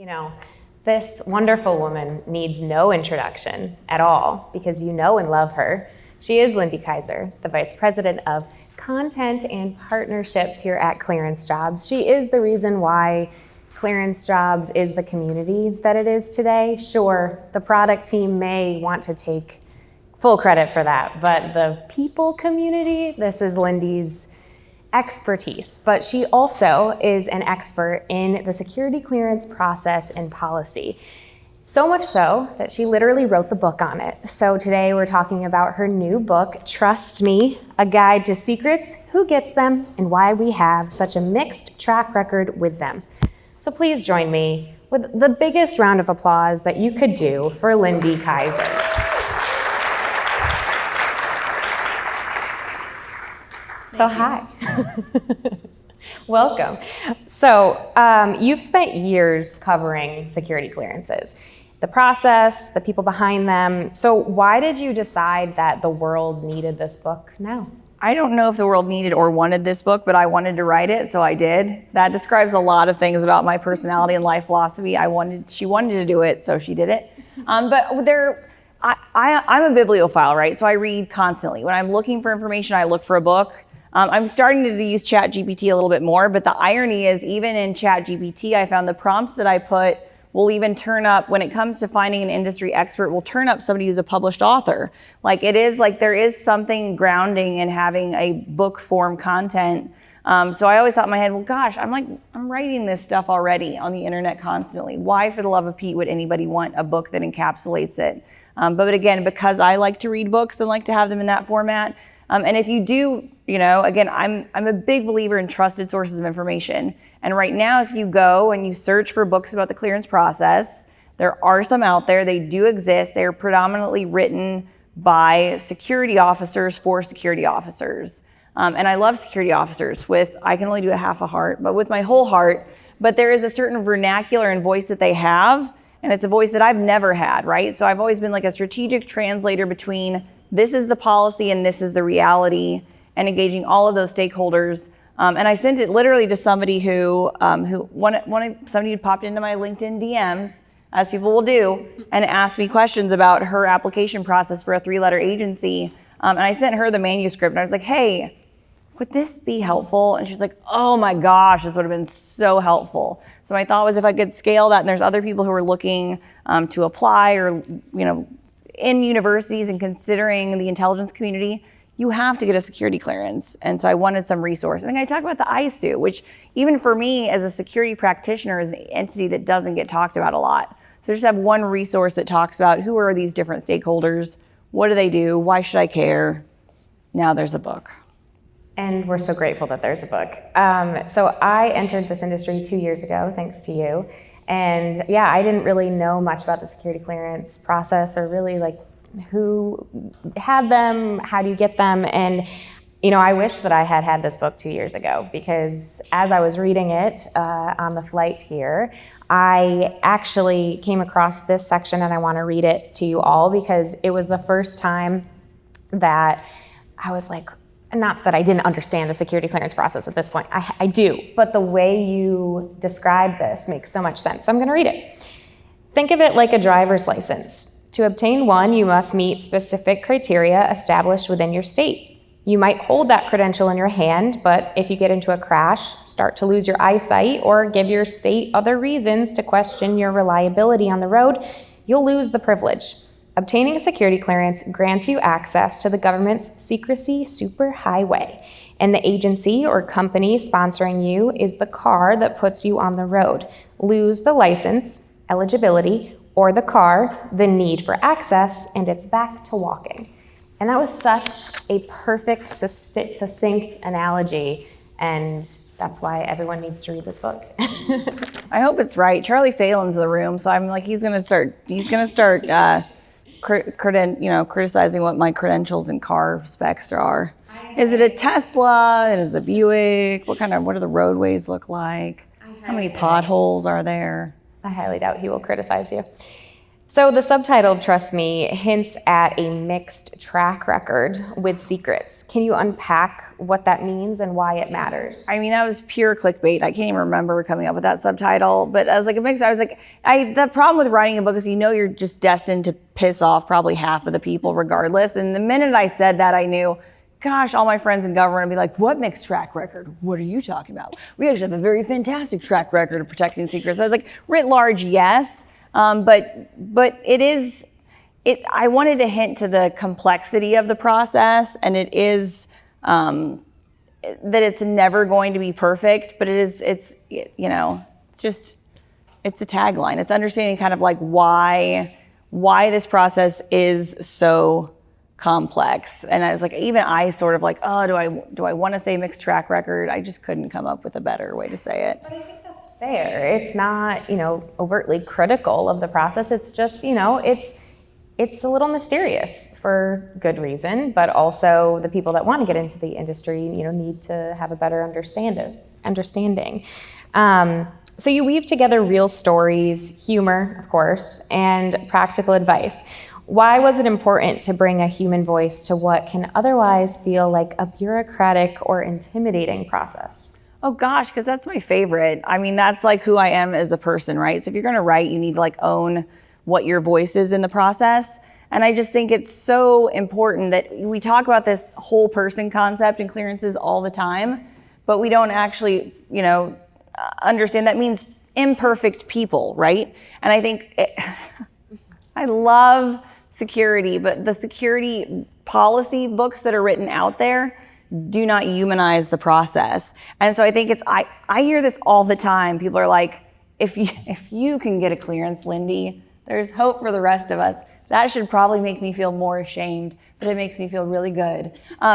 You know, this wonderful woman needs no introduction at all because you know and love her. She is Lindy Kyzer, the Vice President of Content and Partnerships here at ClearanceJobs. She is the reason why ClearanceJobs is the community that it is today. Sure, the product team may want to take full credit for that, but the people community, this is Lindy's expertise, but she also is an expert in the security clearance process and policy. So much so that she literally wrote the book on it. So today we're talking about her new book, Trust Me, A Guide to Secrets, Who Gets Them, and Why We Have Such a Mixed Track Record with Them. So please join me with the biggest round of applause that you could do for Lindy Kyzer. So hi, welcome. So you've spent years covering security clearances, the process, the people behind them. So why did you decide that the world needed this book now? I don't know if the world needed or wanted this book, but I wanted to write it, so I did. That describes a lot of things about my personality and life philosophy. She wanted to do it, so she did it. I'm a bibliophile, right? So I read constantly. When I'm looking for information, I look for a book. I'm starting to use ChatGPT a little bit more, but the irony is even in ChatGPT, I found the prompts that I put will even turn up, when it comes to finding an industry expert, will turn up somebody who's a published author. There is something grounding in having a book form content. So I always thought in my head, well, gosh, I'm writing this stuff already on the internet constantly. Why, for the love of Pete, would anybody want a book that encapsulates it? But again, because I like to read books and like to have them in that format, and if you do, again, I'm a big believer in trusted sources of information. And right now, if you go and you search for books about the clearance process, there are some out there. They do exist. They're predominantly written by security officers for security officers. And I love security officers I can only do a half a heart, but with my whole heart. But there is a certain vernacular and voice that they have. And it's a voice that I've never had, right? So I've always been like a strategic translator between this is the policy and this is the reality, and engaging all of those stakeholders. And I sent it literally to somebody somebody who popped into my LinkedIn DMs, as people will do, and asked me questions about her application process for a 3-letter agency. And I sent her the manuscript and I was like, hey, would this be helpful? And she's like, oh my gosh, this would have been so helpful. So my thought was if I could scale that, and there's other people who are looking to apply or, in universities and considering the intelligence community, you have to get a security clearance. And so I wanted some resource. And I talk about the ISU, which even for me as a security practitioner is an entity that doesn't get talked about a lot. So just have one resource that talks about who are these different stakeholders, what do they do, why should I care? Now there's a book. And we're so grateful that there's a book. So I entered this industry 2 years ago, thanks to you. And yeah, I didn't really know much about the security clearance process or really who had them, how do you get them? And I wish that I had this book 2 years ago, because as I was reading it on the flight here, I actually came across this section, and I want to read it to you all because it was the first time that I was like, not that I didn't understand the security clearance process at this point, I do, but the way you describe this makes so much sense. So I'm going to read it. Think of it like a driver's license. To obtain one, you must meet specific criteria established within your state. You might hold that credential in your hand, but if you get into a crash, start to lose your eyesight, or give your state other reasons to question your reliability on the road, you'll lose the privilege. Obtaining a security clearance grants you access to the government's secrecy superhighway, and the agency or company sponsoring you is the car that puts you on the road. Lose the license, eligibility, or the car, the need for access, and it's back to walking. And that was such a perfect, succinct analogy, and that's why everyone needs to read this book. I hope it's right. Charlie Phelan's in the room, so I'm like, he's gonna start criticizing what my credentials and car specs are. Is it a Tesla? Is it a Buick? What do the roadways look like? How many potholes are there? I highly doubt he will criticize you. So the subtitle of Trust Me hints at a mixed track record with secrets. Can you unpack what that means and why it matters? I mean, that was pure clickbait. I can't even remember coming up with that subtitle, but I was like, the problem with writing a book is you're just destined to piss off probably half of the people regardless. And the minute I said that, I knew, gosh, all my friends in government would be like, what mixed track record? What are you talking about? We actually have a very fantastic track record of protecting secrets. So I was like, writ large, yes. But I wanted to hint to the complexity of the process, and it is that it's never going to be perfect, but it's a tagline. It's understanding kind of like why this process is so complex. And I was like, even I sort of like, oh, do I want to say mixed track record? I just couldn't come up with a better way to say it. But I think that's fair. It's not, overtly critical of the process. It's just, it's a little mysterious for good reason, but also the people that want to get into the industry, need to have a better understanding. So you weave together real stories, humor, of course, and practical advice. Why was it important to bring a human voice to what can otherwise feel like a bureaucratic or intimidating process? Oh gosh, because that's my favorite. I mean, that's like who I am as a person, right? So if you're going to write, you need to like own what your voice is in the process. And I just think it's so important that we talk about this whole person concept in clearances all the time, but we don't actually, understand that means imperfect people, right? And I think I love security, but the security policy books that are written out there do not humanize the process. And so I think I hear this all the time. People are like, if you can get a clearance, Lindy, there's hope for the rest of us. That should probably make me feel more ashamed, but it makes me feel really good.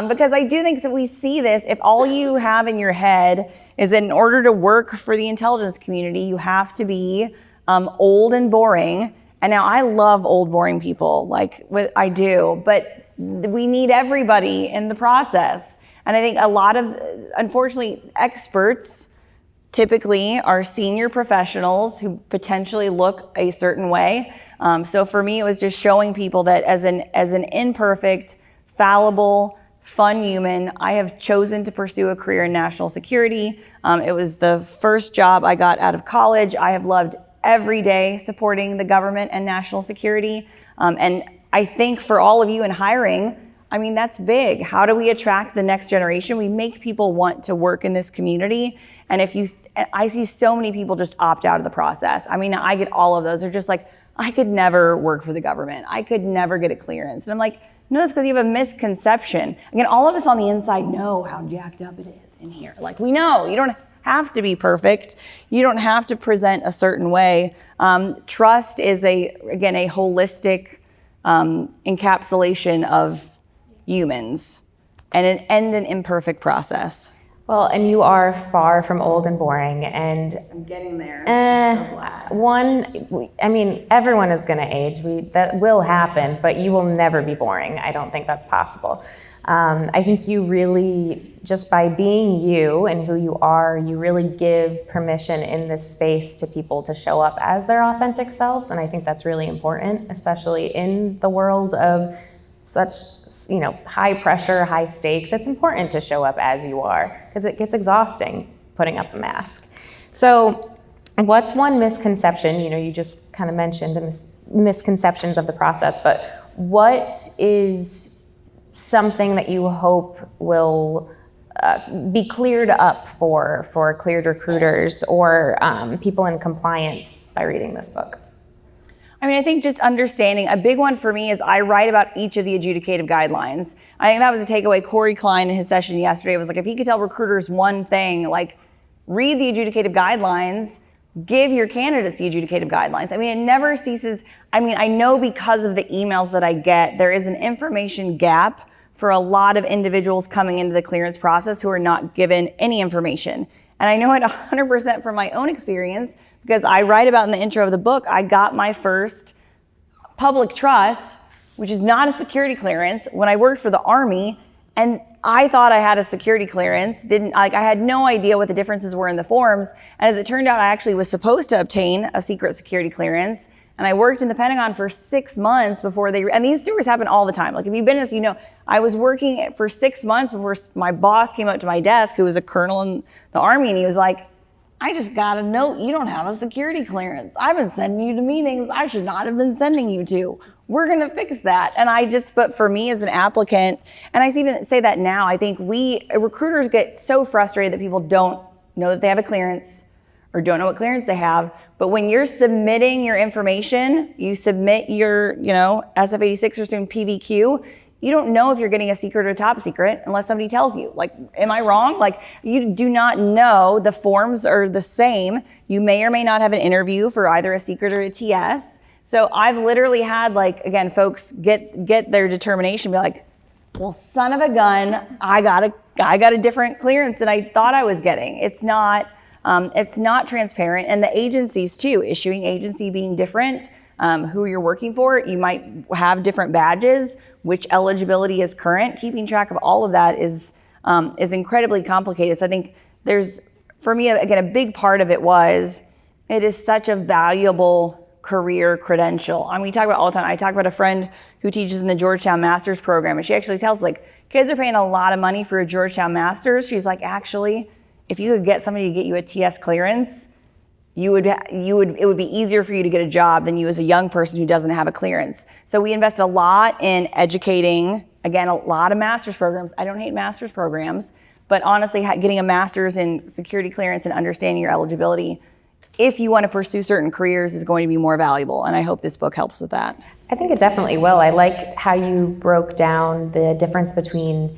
Because I do think that we see this, if all you have in your head is that in order to work for the intelligence community, you have to be old and boring. And now I love old, boring people, I do, but we need everybody in the process. And I think a lot of, unfortunately, experts typically are senior professionals who potentially look a certain way. So for me, it was just showing people that as an imperfect, fallible, fun human, I have chosen to pursue a career in national security. It was the first job I got out of college. I have loved every day supporting the government and national security. And I think for all of you in hiring, I mean, that's big. How do we attract the next generation? We make people want to work in this community. And I see so many people just opt out of the process. I mean, I get all of those. They're just like, I could never work for the government. I could never get a clearance. And I'm like, no, that's because you have a misconception. Again, all of us on the inside know how jacked up it is in here. Like, we know you don't have to be perfect. You don't have to present a certain way. Trust is a holistic encapsulation of humans and an imperfect process. Well, and you are far from old and boring, and I'm getting there. I'm so glad. Everyone is going to age. That will happen, but you will never be boring. I don't think that's possible. I think you really, just by being you and who you are, you really give permission in this space to people to show up as their authentic selves, and I think that's really important, especially in the world of such, high pressure, high stakes. It's important to show up as you are because it gets exhausting putting up a mask. So what's one misconception, you just kind of mentioned misconceptions of the process, but what is something that you hope will be cleared up for cleared recruiters or people in compliance by reading this book? I think just understanding, a big one for me is I write about each of the adjudicative guidelines. I think that was a takeaway. Corey Klein in his session yesterday was like, if he could tell recruiters one thing, read the adjudicative guidelines, give your candidates the adjudicative guidelines. It never ceases. I know because of the emails that I get, there is an information gap for a lot of individuals coming into the clearance process who are not given any information. And I know it 100% from my own experience, because I write about in the intro of the book, I got my first public trust, which is not a security clearance, when I worked for the Army, and I thought I had a security clearance. I had no idea what the differences were in the forms, and as it turned out, I actually was supposed to obtain a secret security clearance, And I worked in the Pentagon for 6 months before and these stories happen all the time. Like if you've been in this, you know, I was working for 6 months before my boss came up to my desk, who was a colonel in the Army, and he was like, I just got a note, you don't have a security clearance. I've been sending you to meetings I should not have been sending you to. We're gonna fix that. And but for me as an applicant, and I even say that now, I think recruiters get so frustrated that people don't know that they have a clearance or don't know what clearance they have. But when you're submitting your information, you submit your, SF-86 or soon PVQ, you don't know if you're getting a secret or top secret unless somebody tells you. Like, am I wrong? Like, you do not know. The forms are the same. You may or may not have an interview for either a secret or a TS. So I've literally had, like, again, folks get their determination, be like, well, son of a gun, I got a different clearance than I thought I was getting. It's not transparent. And the agencies too, issuing agency being different, who you're working for, you might have different badges, which eligibility is current. Keeping track of all of that is incredibly complicated. So I think for me, again, a big part of it is such a valuable career credential. I mean, we talk about it all the time. I talk about a friend who teaches in the Georgetown Master's program, and she actually tells, like, kids are paying a lot of money for a Georgetown Master's. She's like, actually, if you could get somebody to get you a TS clearance, it would be easier for you to get a job than you as a young person who doesn't have a clearance. So we invest a lot in educating, again, a lot of master's programs. I don't hate master's programs, but honestly, getting a master's in security clearance and understanding your eligibility, if you want to pursue certain careers, is going to be more valuable. And I hope this book helps with that. I think it definitely will. I like how you broke down the difference between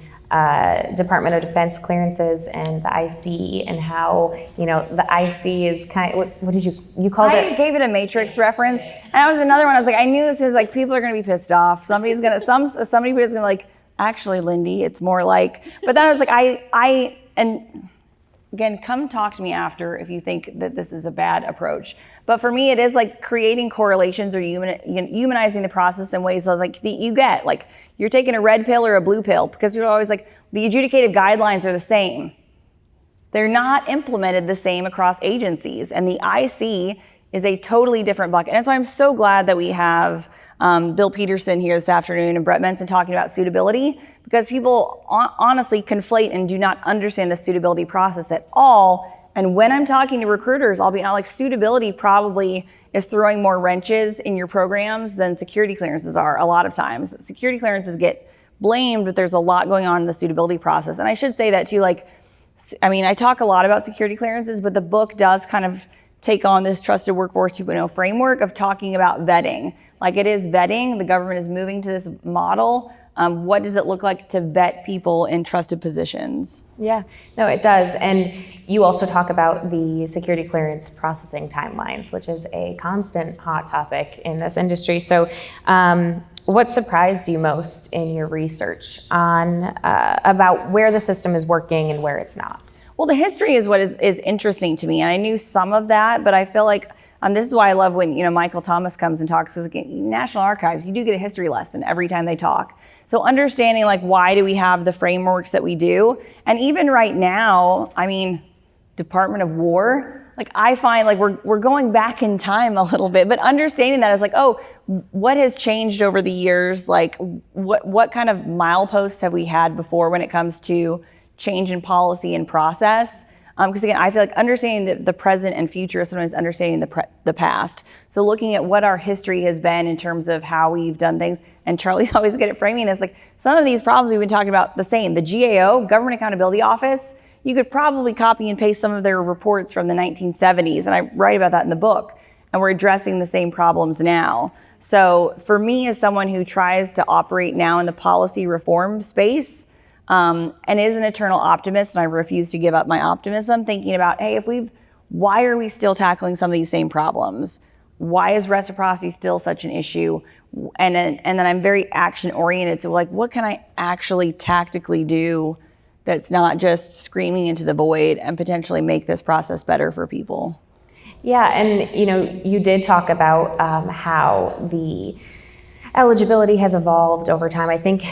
Department of Defense clearances and the IC, and how, the IC is kind of, what did you call it? I gave it a Matrix reference, and that was another one. I was like, I knew this was like, people are going to be pissed off. Somebody's going to like, actually, Lindy, it's more like, but then I was like, and again, come talk to me after if you think that this is a bad approach. But for me, it is like creating correlations or humanizing the process in ways that, like, you get, like, you're taking a red pill or a blue pill, because you're always like, the adjudicative guidelines are the same. They're not implemented the same across agencies. And the IC is a totally different bucket. And so I'm so glad that we have Bill Peterson here this afternoon and Brett Menson talking about suitability, because people honestly conflate and do not understand the suitability process at all. And when I'm talking to recruiters, I'll be like, suitability probably is throwing more wrenches in your programs than security clearances are a lot of times. Security clearances get blamed, but there's a lot going on in the suitability process. And I should say that too, like, I mean, I talk a lot about security clearances, but the book does kind of take on this Trusted Workforce 2.0 framework of talking about vetting. Like, it is vetting. The government is moving to this model. What does it look like to vet people in trusted positions? Yeah, no, it does. And you also talk about the security clearance processing timelines, which is a constant hot topic in this industry. So what surprised you most in your research on about where the system is working and where it's not? Well, the history is what is interesting to me. And I knew some of that, but I feel like this is why I love when Michael Thomas comes and talks. Because National Archives, you do get a history lesson every time they talk. So understanding, like, why do we have the frameworks that we do? And even right now, I mean, Department of War, like, I find like we're going back in time a little bit, but understanding that is like, oh, what has changed over the years? Like, what kind of mileposts have we had before when it comes to change in policy and process? Because again, I feel like understanding the present and future is sometimes understanding the past. So looking at what our history has been in terms of how we've done things, and Charlie's always good at framing this, like, some of these problems we've been talking about the same. The GAO, Government Accountability Office, you could probably copy and paste some of their reports from the 1970s, and I write about that in the book, and we're addressing the same problems now. So for me, as someone who tries to operate now in the policy reform space, and is an eternal optimist, and I refuse to give up my optimism, thinking about, hey, why are we still tackling some of these same problems? Why is reciprocity still such an issue? And then I'm very action oriented. So, like, what can I actually tactically do that's not just screaming into the void and potentially make this process better for people? Yeah, and you did talk about how the eligibility has evolved over time. I think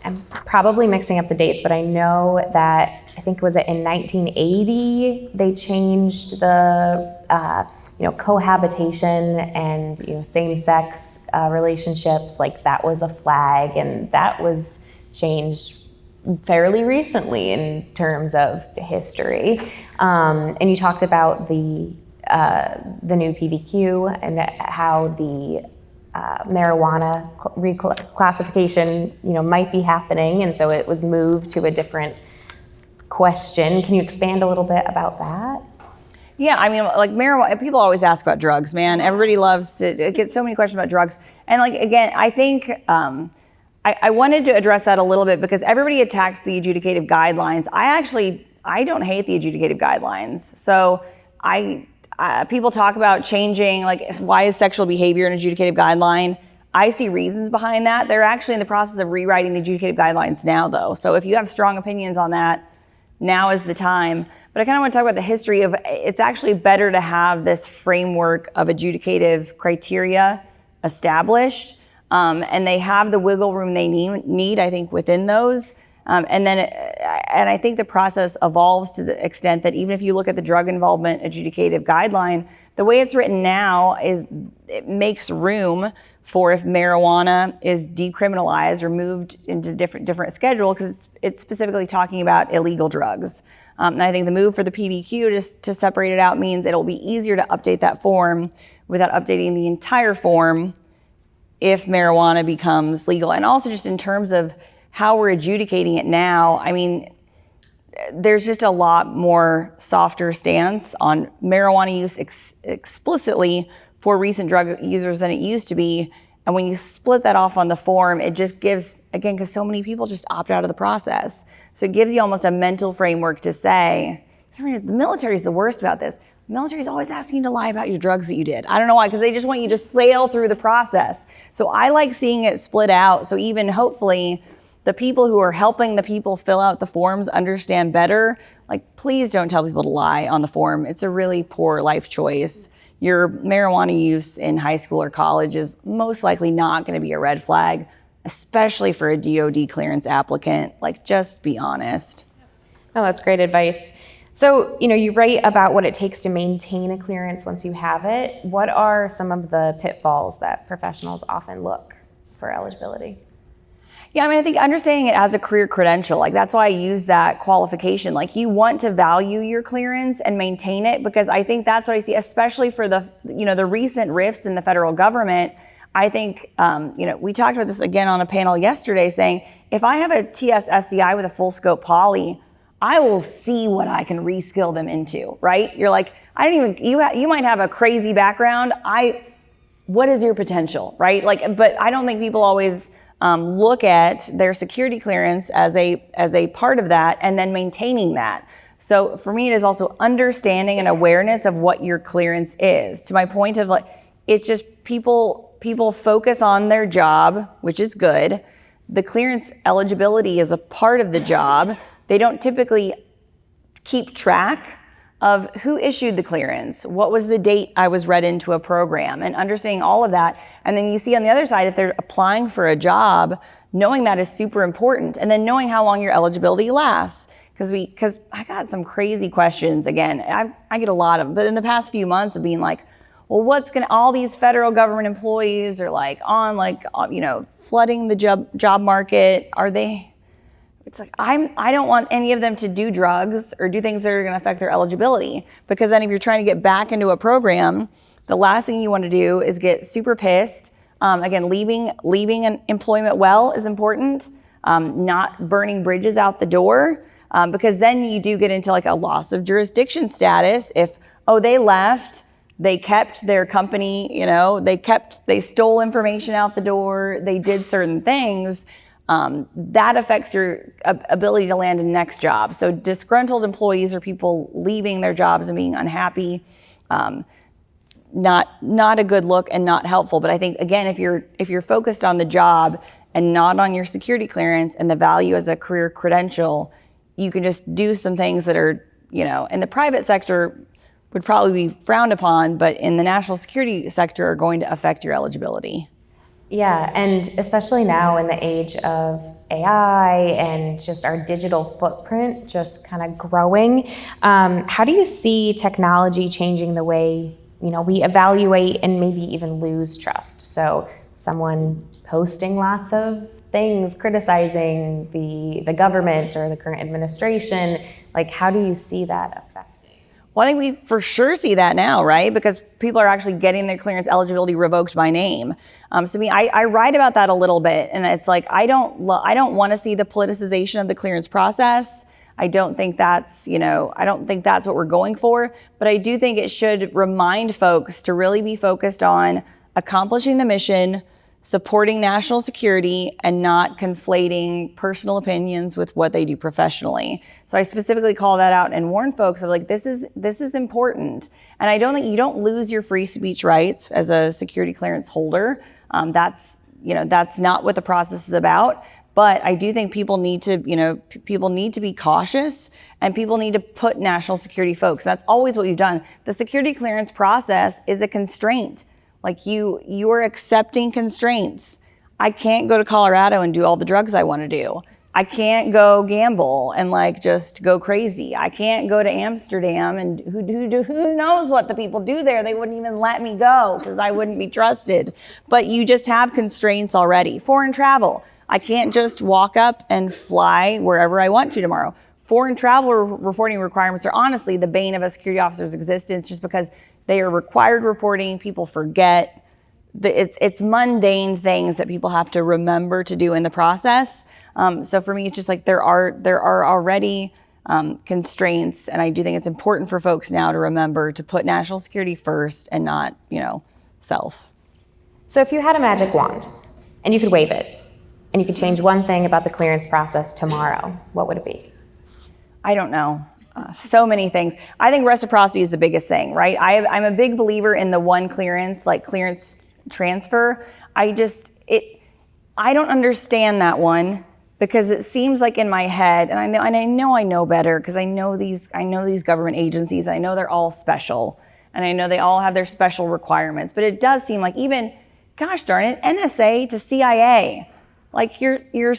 I'm probably mixing up the dates, but I know that, I think, was it in 1980, they changed the cohabitation and same-sex relationships, like that was a flag, and that was changed fairly recently in terms of history. And you talked about the new PBQ and how the marijuana reclassification, might be happening, and so it was moved to a different question. Can you expand a little bit about that? Yeah, I mean, like marijuana, people always ask about drugs, man. Everybody loves to get so many questions about drugs. And like, again, I think I wanted to address that a little bit because everybody attacks the adjudicative guidelines. I don't hate the adjudicative guidelines. So people talk about changing, like, why is sexual behavior an adjudicative guideline? I see reasons behind that. They're actually in the process of rewriting the adjudicative guidelines now, though. So if you have strong opinions on that, now is the time. But I kind of want to talk about the history of, it's actually better to have this framework of adjudicative criteria established, and they have the wiggle room they need, I think, within those. And I think the process evolves to the extent that even if you look at the drug involvement adjudicative guideline, the way it's written now is it makes room for if marijuana is decriminalized or moved into different schedule, because it's specifically talking about illegal drugs. And I think the move for the PBQ just to separate it out means it'll be easier to update that form without updating the entire form if marijuana becomes legal. And also just in terms of how we're adjudicating it now, I mean, there's just a lot more softer stance on marijuana use explicitly for recent drug users than it used to be. And when you split that off on the form, it just gives, again, because so many people just opt out of the process. So it gives you almost a mental framework to say, the military is the worst about this. The military is always asking you to lie about your drugs that you did. I don't know why, because they just want you to sail through the process. So I like seeing it split out. So even hopefully the people who are helping the people fill out the forms understand better, like, please don't tell people to lie on the form. It's a really poor life choice. Your marijuana use in high school or college is most likely not going to be a red flag, especially for a DoD clearance applicant. Like, just be honest. Oh, that's great advice. So, you write about what it takes to maintain a clearance once you have it. What are some of the pitfalls that professionals often look for eligibility? Yeah, I mean, I think understanding it as a career credential, like, that's why I use that qualification. Like, you want to value your clearance and maintain it, because I think that's what I see, especially for the recent rifts in the federal government. I think, we talked about this again on a panel yesterday, saying, if I have a TS SCI with a full scope poly, I will see what I can reskill them into, right? You're like, you might have a crazy background. What is your potential, right? Like, but I don't think people always look at their security clearance as a part of that and then maintaining that. So for me, it is also understanding and awareness of what your clearance is. To my point of, like, it's just people focus on their job, which is good. The clearance eligibility is a part of the job. They don't typically keep track of who issued the clearance, what was the date I was read into a program, and understanding all of that. And then you see on the other side, if they're applying for a job, knowing that is super important. And then knowing how long your eligibility lasts. Because I got some crazy questions. Again, I get a lot of them, but in the past few months of being like, well, all these federal government employees are flooding the job market. It's like, I don't want any of them to do drugs or do things that are going to affect their eligibility, because then if you're trying to get back into a program, the last thing you want to do is get super pissed. Again, leaving an employment well is important. Not burning bridges out the door, because then you do get into like a loss of jurisdiction status. If, they left, they kept their company, they stole information out the door, they did certain things. That affects your ability to land a next job. So disgruntled employees are people leaving their jobs and being unhappy. Not a good look and not helpful. But I think, again, if you're focused on the job and not on your security clearance and the value as a career credential, you can just do some things that are, in the private sector would probably be frowned upon, but in the national security sector are going to affect your eligibility. Yeah, and especially now in the age of AI and just our digital footprint just kind of growing, how do you see technology changing the way we evaluate and maybe even lose trust. So someone posting lots of things criticizing the government or the current administration, like how do you see that affecting? Well, I think we for sure see that now, right? Because people are actually getting their clearance eligibility revoked by name. So I write about that a little bit, and it's like I don't want to see the politicization of the clearance process. I don't think that's what we're going for. But I do think it should remind folks to really be focused on accomplishing the mission, supporting national security, and not conflating personal opinions with what they do professionally. So I specifically call that out and warn folks of like, this is important. And I don't think you don't lose your free speech rights as a security clearance holder. That's not what the process is about. But I do think people need to be cautious, and people need to put national security folks. That's always what you've done. The security clearance process is a constraint. Like you are accepting constraints. I can't go to Colorado and do all the drugs I want to do. I can't go gamble and like just go crazy. I can't go to Amsterdam and who knows what the people do there. They wouldn't even let me go because I wouldn't be trusted. But you just have constraints already. Foreign travel. I can't just walk up and fly wherever I want to tomorrow. Foreign travel reporting requirements are honestly the bane of a security officer's existence, just because they are required reporting. People forget. It's mundane things that people have to remember to do in the process. So for me, it's just like there are already constraints, and I do think it's important for folks now to remember to put national security first and not, self. So if you had a magic wand and you could wave it and you could change one thing about the clearance process tomorrow, what would it be? I don't know. So many things. I think reciprocity is the biggest thing, right? I'm a big believer in the one clearance, like clearance transfer. I don't understand that one, because it seems like in my head, and I know better, because I know these government agencies. I know they're all special, and I know they all have their special requirements. But it does seem like even, gosh darn it, NSA to CIA, like you're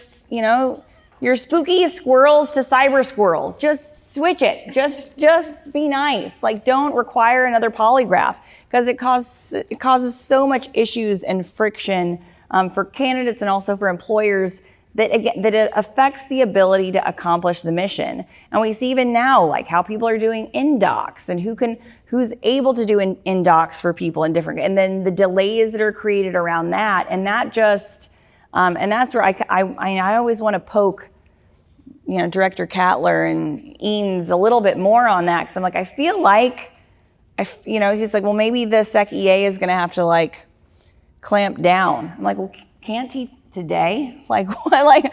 spooky squirrels to cyber squirrels. Just switch it. Just be nice. Like, don't require another polygraph, because it causes so much issues and friction for candidates and also for employers that it affects the ability to accomplish the mission. And we see even now, like how people are doing in-docs and who's able to do in-docs for people in different, and then the delays that are created around that, and that just. And that's where I always want to poke, Director Cattler and Eanes a little bit more on that, because I'm like, I feel like, he's like, well, maybe the Sec EA is going to have to like clamp down. I'm like, well, can't he today? Like, what? Like,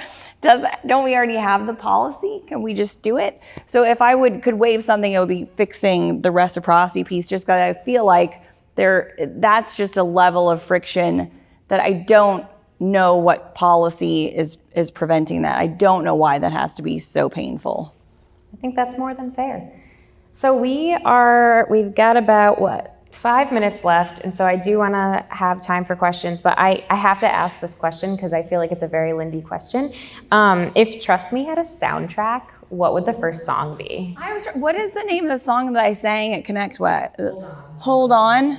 don't we already have the policy? Can we just do it? So if I could waive something, it would be fixing the reciprocity piece, just because I feel like that's just a level of friction that I don't know what policy is preventing that. I don't know why that has to be so painful. I think that's more than fair. So we've got about 5 minutes left, and so I do want to have time for questions, but I have to ask this question because I feel like it's a very Lindy question. If Trust Me had a soundtrack, what would the first song be? What is the name of the song that I sang at Connect? What? Hold on.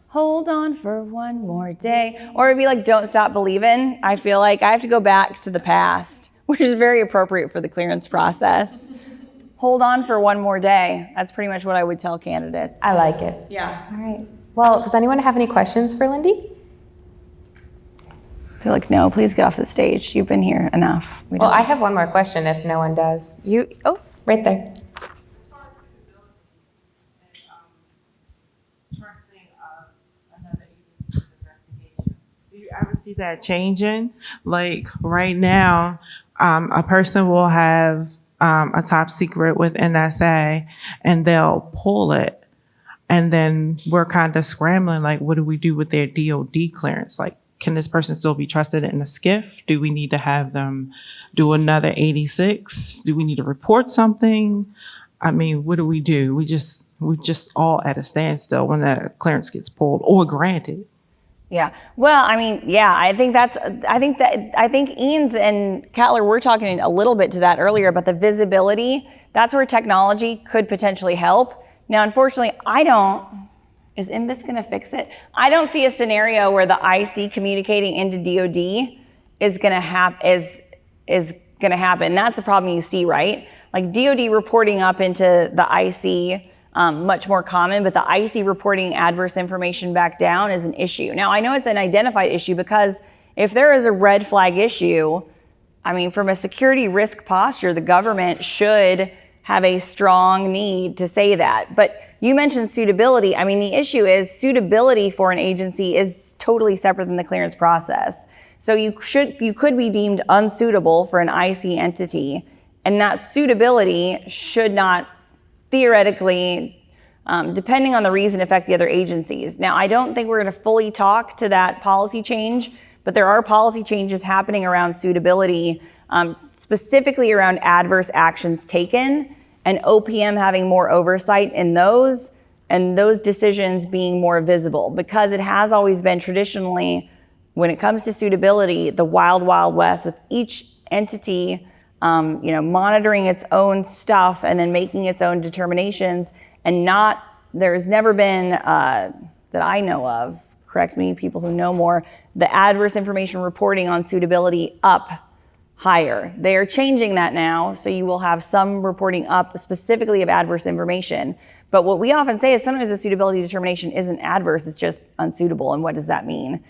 Hold on for one more day. Or it'd be like, Don't Stop Believin'. I feel like I have to go back to the past, which is very appropriate for the clearance process. Hold on for one more day. That's pretty much what I would tell candidates. I like it. Yeah. All right. Well, does anyone have any questions for Lindy? They're like, no, please get off the stage. You've been here enough. Well, I have one more question if no one does. Right there. Ever see that changing? Like right now, a person will have a top secret with NSA and they'll pull it. And then we're kind of scrambling, like, what do we do with their DOD clearance? Like, can this person still be trusted in a SCIF? Do we need to have them do another 86? Do we need to report something? I mean, what do? We just all at a standstill when that clearance gets pulled or granted. Yeah. Well, I mean, yeah, I think Eanes and Cattler were talking a little bit to that earlier, but the visibility, that's where technology could potentially help. Now, unfortunately, I don't Is INVIS going to fix it? I don't see a scenario where the IC communicating into DoD is going to happen. That's the problem you see, right? Like DoD reporting up into the IC, much more common, but the IC reporting adverse information back down is an issue. Now, I know it's an identified issue because if there is a red flag issue, I mean, from a security risk posture, the government should have a strong need to say that. But you mentioned suitability. I mean, the issue is suitability for an agency is totally separate than the clearance process. So you could be deemed unsuitable for an IC entity, and that suitability should not theoretically, depending on the reason, affect the other agencies. Now, I don't think we're going to fully talk to that policy change, but there are policy changes happening around suitability, specifically around adverse actions taken, and OPM having more oversight in those, and those decisions being more visible, because it has always been traditionally, when it comes to suitability, the wild, wild west, with each entity monitoring its own stuff and then making its own determinations, and there's never been, that I know of, correct me, people who know more, the adverse information reporting on suitability up higher. They are changing that now, so you will have some reporting up specifically of adverse information. But what we often say is sometimes the suitability determination isn't adverse, it's just unsuitable, and what does that mean?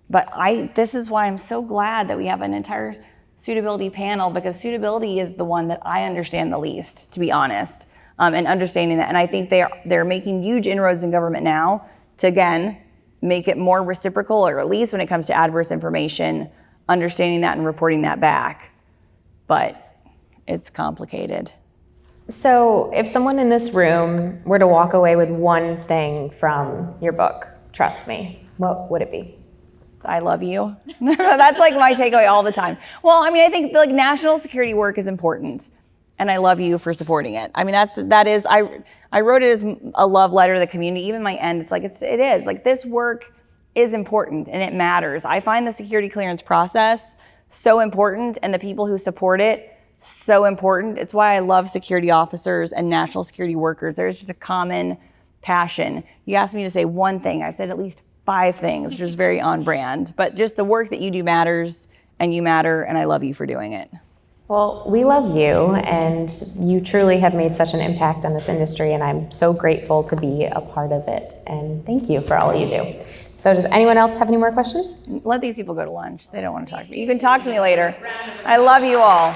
But this is why I'm so glad that we have an entire suitability panel, because suitability is the one that I understand the least, to be honest, and understanding that. And I think they're making huge inroads in government now to, again, make it more reciprocal, or at least when it comes to adverse information, understanding that and reporting that back. But it's complicated. So if someone in this room were to walk away with one thing from your book, trust me, what would it be? I love you. That's like my takeaway all the time. Well, I mean, I think like national security work is important, and I love you for supporting it. I mean, I wrote it as a love letter to the community. Even my end, it's like, it is like, this work is important and it matters. I find the security clearance process so important, and the people who support it so important. It's why I love security officers and national security workers. There's just a common passion. You asked me to say one thing. I said at least 5 things, which is very on brand. But just the work that you do matters, and you matter, and I love you for doing it. Well, we love you, and you truly have made such an impact on this industry, and I'm so grateful to be a part of it. And thank you for all you do. So does anyone else have any more questions? Let these people go to lunch. They don't want to talk to me. You can talk to me later. I love you all.